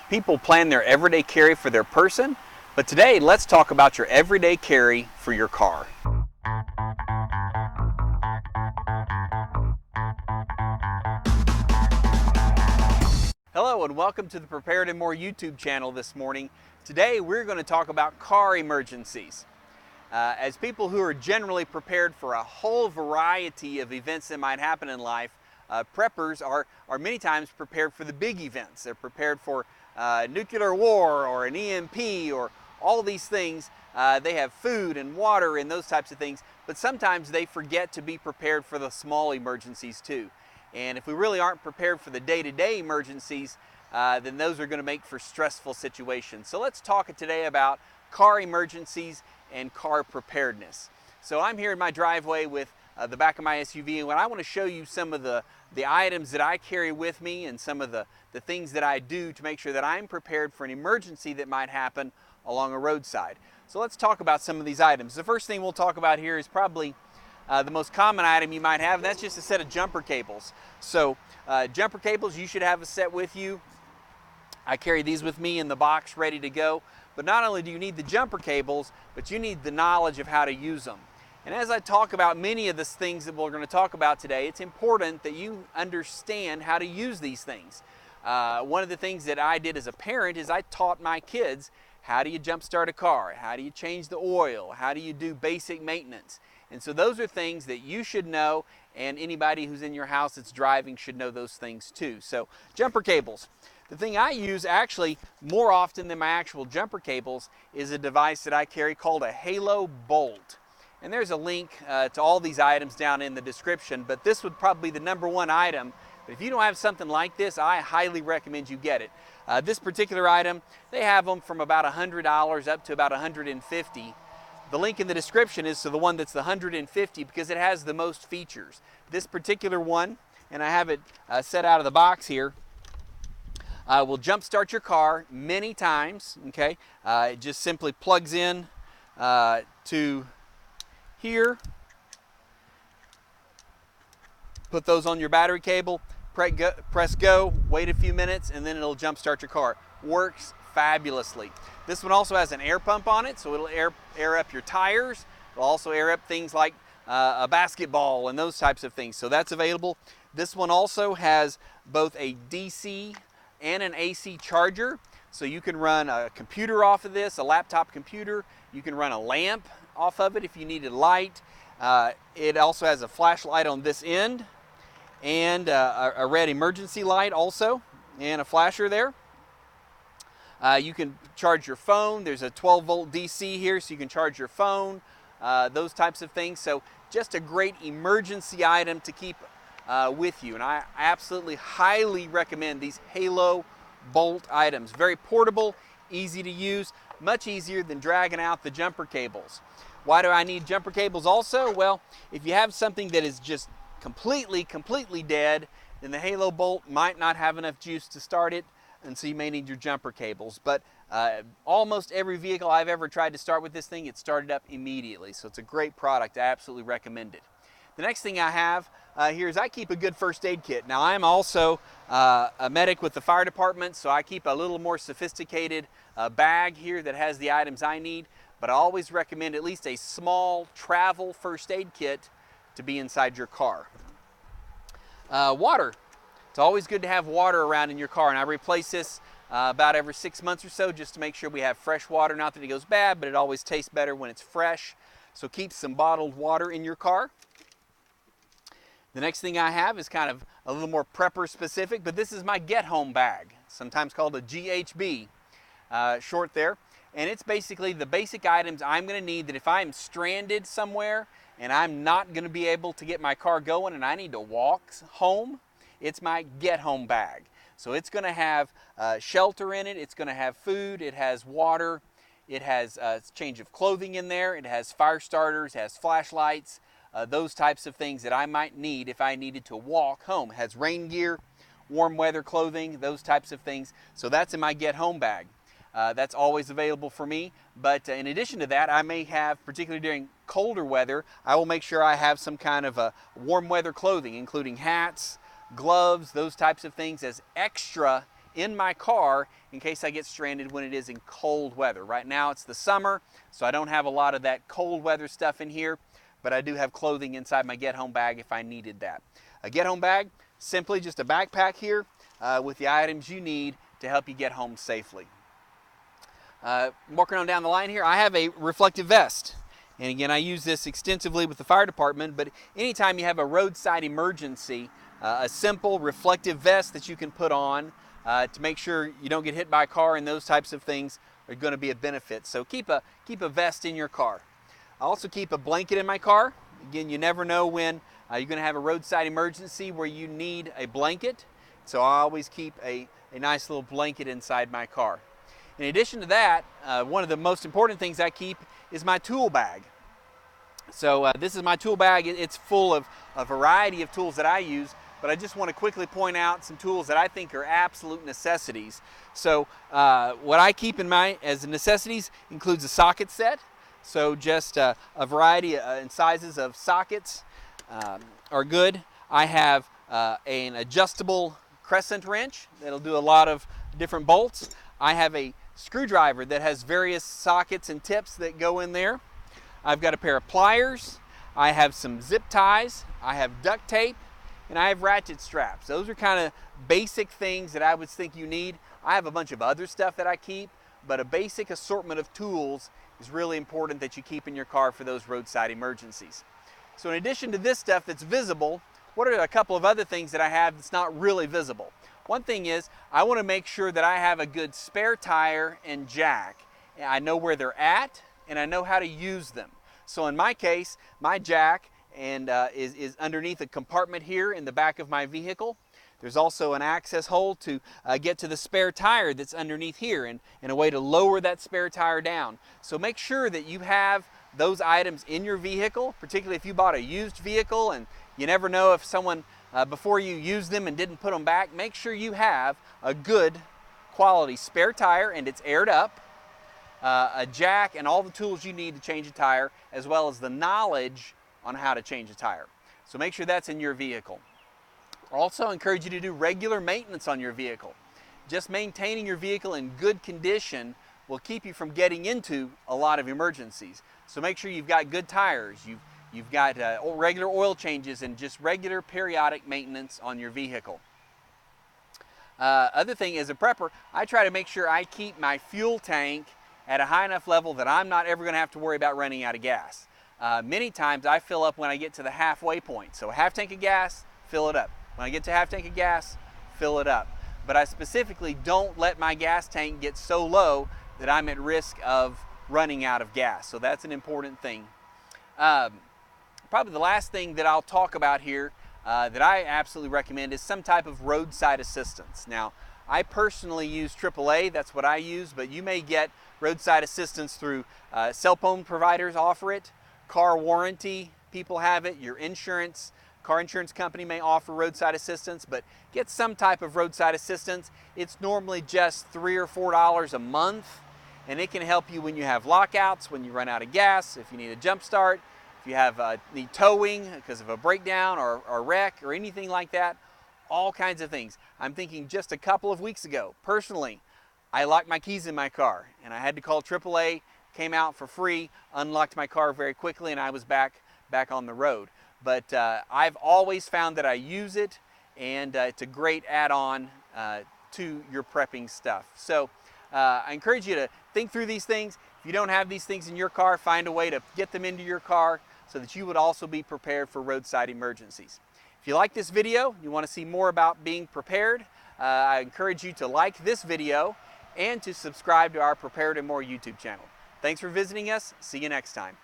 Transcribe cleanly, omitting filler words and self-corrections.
People plan their everyday carry for their person, but today let's talk about your everyday carry for your car. Hello and welcome to the Prepared and More YouTube channel this morning. Today we're going to talk about car emergencies. As people who are generally prepared for a whole variety of events that might happen in life, preppers are many times prepared for the big events. They're prepared for nuclear war or an EMP or all these things. They have food and water and those types of things, but sometimes they forget to be prepared for the small emergencies too. And if we really aren't prepared for the day-to-day emergencies, then those are going to make for stressful situations. So let's talk today about car emergencies and car preparedness. So I'm here in my driveway with the back of my SUV, and I want to show you some of the items that I carry with me and some of the things that I do to make sure that I'm prepared for an emergency that might happen along a roadside. So let's talk about some of these items. The first thing we'll talk about here is probably the most common item you might have, and that's just a set of jumper cables. So jumper cables, you should have a set with you. I carry these with me in the box ready to go. But not only do you need the jumper cables, but you need the knowledge of how to use them. And as I talk about many of the things that we're going to talk about today, it's important that you understand how to use these things. One of the things that I did as a parent is I taught my kids, how do you jump start a car? How do you change the oil? How do you do basic maintenance? And so those are things that you should know, and anybody who's in your house that's driving should know those things too. So jumper cables. The thing I use actually more often than my actual jumper cables is a device that I carry called a halo bolt. And there's a link to all these items down in the description, but this would probably be the #1 item. But if you don't have something like this, I highly recommend you get it. This particular item, they have them from about $100 up to about $150. The link in the description is to the one that's the $150 because it has the most features. This particular one, and I have it set out of the box here, will jump start your car many times. Okay, it just simply plugs in to here. Put those on your battery cable, press go, wait a few minutes, and then it'll jump start your car. Works fabulously. This one also has an air pump on it, so it'll air up your tires. It'll also air up things like a basketball and those types of things. So that's available. This one also has both a DC and an AC charger. So you can run a computer off of this, a laptop computer. You can run a lamp off of it if you needed light. It also has a flashlight on this end and a red emergency light also, and a flasher there. You can charge your phone. There's a 12-volt DC here, so you can charge your phone, those types of things. So just a great emergency item to keep with you. And I absolutely highly recommend these halo bolt items. Very portable, easy to use, much easier than dragging out the jumper cables. Why do I need jumper cables also? Well, if you have something that is just completely dead, then the halo bolt might not have enough juice to start it, and so you may need your jumper cables. But almost every vehicle I've ever tried to start with this thing, it started up immediately. So it's a great product. I absolutely recommend it. The next thing I have here is I keep a good first aid kit. Now I'm also a medic with the fire department, so I keep a little more sophisticated bag here that has the items I need. But I always recommend at least a small travel first aid kit to be inside your car. Water. It's always good to have water around in your car, and I replace this about every 6 months or so just to make sure we have fresh water. Not that it goes bad, but it always tastes better when it's fresh. So keep some bottled water in your car. The next thing I have is kind of a little more prepper specific, but this is my get home bag, sometimes called a GHB, short there. And it's basically the basic items I'm going to need that if I'm stranded somewhere and I'm not going to be able to get my car going and I need to walk home, it's my get home bag. So it's going to have shelter in it, it's going to have food, it has water, it has a change of clothing in there, it has fire starters, it has flashlights, those types of things that I might need if I needed to walk home. It has rain gear, warm weather clothing, those types of things. So that's in my get home bag. That's always available for me. But in addition to that, I may have, particularly during colder weather, I will make sure I have some kind of warm weather clothing, including hats, gloves, those types of things as extra in my car in case I get stranded when it is in cold weather. Right now it's the summer, so I don't have a lot of that cold weather stuff in here, but I do have clothing inside my get home bag if I needed that. A get home bag, simply just a backpack here with the items you need to help you get home safely. Working on down the line here, I have a reflective vest. And again, I use this extensively with the fire department, but anytime you have a roadside emergency, a simple reflective vest that you can put on to make sure you don't get hit by a car and those types of things are going to be a benefit. So keep a vest in your car. I also keep a blanket in my car. Again, you never know when you're going to have a roadside emergency where you need a blanket. So I always keep a nice little blanket inside my car. In addition to that, one of the most important things I keep is my tool bag. So this is my tool bag. It's full of a variety of tools that I use, but I just want to quickly point out some tools that I think are absolute necessities. So what I keep in mind as necessities includes a socket set. So just a variety in sizes of sockets are good. I have an adjustable crescent wrench that'll do a lot of different bolts. I have a screwdriver that has various sockets and tips that go in there. I've got a pair of pliers. I have some zip ties. I have duct tape, and I have ratchet straps. Those are kind of basic things that I would think you need. I have a bunch of other stuff that I keep, but a basic assortment of tools is really important that you keep in your car for those roadside emergencies. So in addition to this stuff that's visible, what are a couple of other things that I have that's not really visible? One thing is, I want to make sure that I have a good spare tire and jack. I know where they're at, and I know how to use them. So in my case, my jack is underneath a compartment here in the back of my vehicle. There's also an access hole to get to the spare tire that's underneath here, and a way to lower that spare tire down. So make sure that you have those items in your vehicle, particularly if you bought a used vehicle and you never know if someone before you use them and didn't put them back. Make sure you have a good quality spare tire and it's aired up, a jack and all the tools you need to change a tire, as well as the knowledge on how to change a tire. So make sure that's in your vehicle. Also encourage you to do regular maintenance on your vehicle. Just maintaining your vehicle in good condition will keep you from getting into a lot of emergencies. So make sure you've got good tires, you've got regular oil changes and just regular periodic maintenance on your vehicle. Other thing, as a prepper, I try to make sure I keep my fuel tank at a high enough level that I'm not ever going to have to worry about running out of gas. Many times I fill up when I get to the halfway point. So a half tank of gas, fill it up. When I get to half tank of gas, fill it up. But I specifically don't let my gas tank get so low that I'm at risk of running out of gas. So that's an important thing. Probably the last thing that I'll talk about here that I absolutely recommend is some type of roadside assistance. Now, I personally use AAA, that's what I use, but you may get roadside assistance through cell phone providers offer it, car warranty people have it, your insurance, car insurance company may offer roadside assistance, but get some type of roadside assistance. It's normally just $3 or $4 a month, and it can help you when you have lockouts, when you run out of gas, if you need a jump start, if you have need towing because of a breakdown or a wreck or anything like that, all kinds of things. I'm thinking just a couple of weeks ago, personally, I locked my keys in my car and I had to call AAA, came out for free, unlocked my car very quickly, and I was back on the road. But I've always found that I use it, and it's a great add-on to your prepping stuff. So I encourage you to think through these things. If you don't have these things in your car, find a way to get them into your car so that you would also be prepared for roadside emergencies. If you like this video, you want to see more about being prepared, I encourage you to like this video and to subscribe to our Prepared and More YouTube channel. Thanks for visiting us. See you next time.